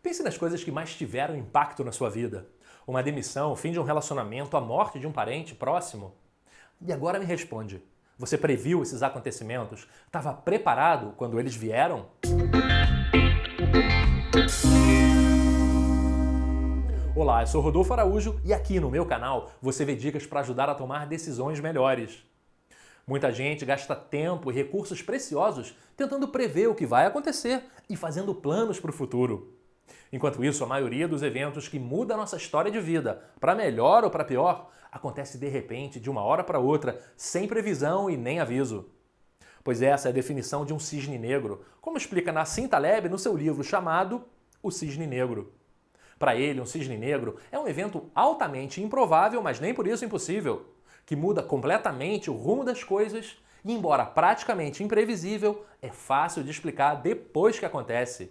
Pense nas coisas que mais tiveram impacto na sua vida. Uma demissão, o fim de um relacionamento, a morte de um parente próximo. E agora me responde, você previu esses acontecimentos? Estava preparado quando eles vieram? Olá, eu sou Rodolfo Araújo e aqui no meu canal você vê dicas para ajudar a tomar decisões melhores. Muita gente gasta tempo e recursos preciosos tentando prever o que vai acontecer e fazendo planos para o futuro. Enquanto isso, a maioria dos eventos que muda a nossa história de vida, para melhor ou para pior, acontece de repente, de uma hora para outra, sem previsão e nem aviso. Pois essa é a definição de um cisne negro, como explica Nassim Taleb no seu livro chamado O Cisne Negro. Para ele, um cisne negro é um evento altamente improvável, mas nem por isso impossível, que muda completamente o rumo das coisas e, embora praticamente imprevisível, é fácil de explicar depois que acontece.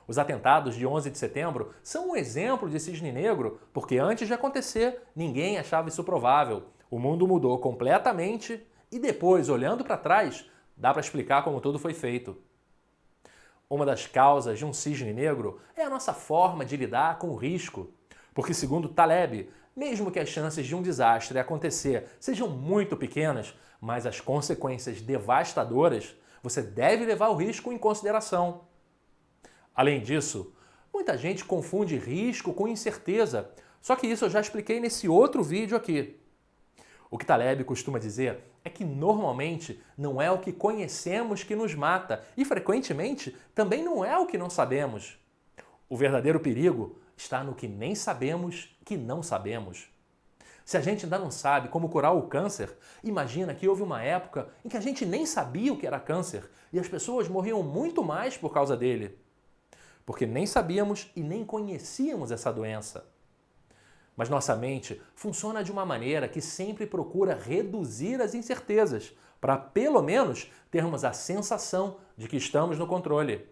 Os atentados de 11 de setembro são um exemplo de cisne negro, porque antes de acontecer, ninguém achava isso provável. O mundo mudou completamente e depois, olhando para trás, dá para explicar como tudo foi feito. Uma das causas de um cisne negro é a nossa forma de lidar com o risco. Porque, segundo Taleb, mesmo que as chances de um desastre acontecer sejam muito pequenas, mas as consequências devastadoras, você deve levar o risco em consideração. Além disso, muita gente confunde risco com incerteza, só que isso eu já expliquei nesse outro vídeo aqui. O que Taleb costuma dizer é que normalmente não é o que conhecemos que nos mata e frequentemente também não é o que não sabemos. O verdadeiro perigo está no que nem sabemos que não sabemos. Se a gente ainda não sabe como curar o câncer, imagina que houve uma época em que a gente nem sabia o que era câncer e as pessoas morriam muito mais por causa dele. Porque nem sabíamos e nem conhecíamos essa doença. Mas nossa mente funciona de uma maneira que sempre procura reduzir as incertezas, para pelo menos termos a sensação de que estamos no controle.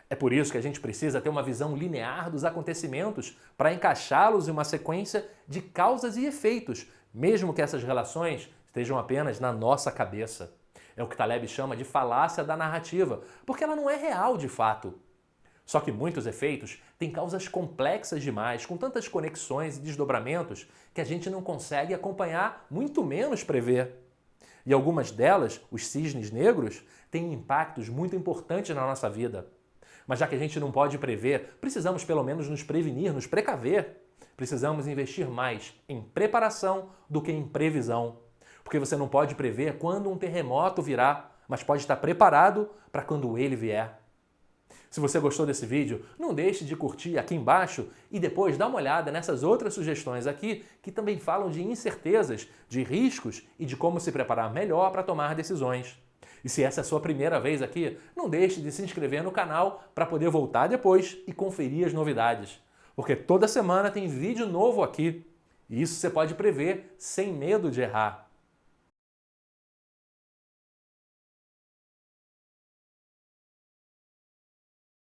É por isso que a gente precisa ter uma visão linear dos acontecimentos para encaixá-los em uma sequência de causas e efeitos, mesmo que essas relações estejam apenas na nossa cabeça. É o que Taleb chama de falácia da narrativa, porque ela não é real de fato. Só que muitos efeitos têm causas complexas demais, com tantas conexões e desdobramentos, que a gente não consegue acompanhar, muito menos prever. E algumas delas, os cisnes negros, têm impactos muito importantes na nossa vida. Mas já que a gente não pode prever, precisamos pelo menos nos prevenir, nos precaver. Precisamos investir mais em preparação do que em previsão. Porque você não pode prever quando um terremoto virá, mas pode estar preparado para quando ele vier. Se você gostou desse vídeo, não deixe de curtir aqui embaixo e depois dá uma olhada nessas outras sugestões aqui que também falam de incertezas, de riscos e de como se preparar melhor para tomar decisões. E se essa é a sua primeira vez aqui, não deixe de se inscrever no canal para poder voltar depois e conferir as novidades. Porque toda semana tem vídeo novo aqui. E isso você pode prever sem medo de errar.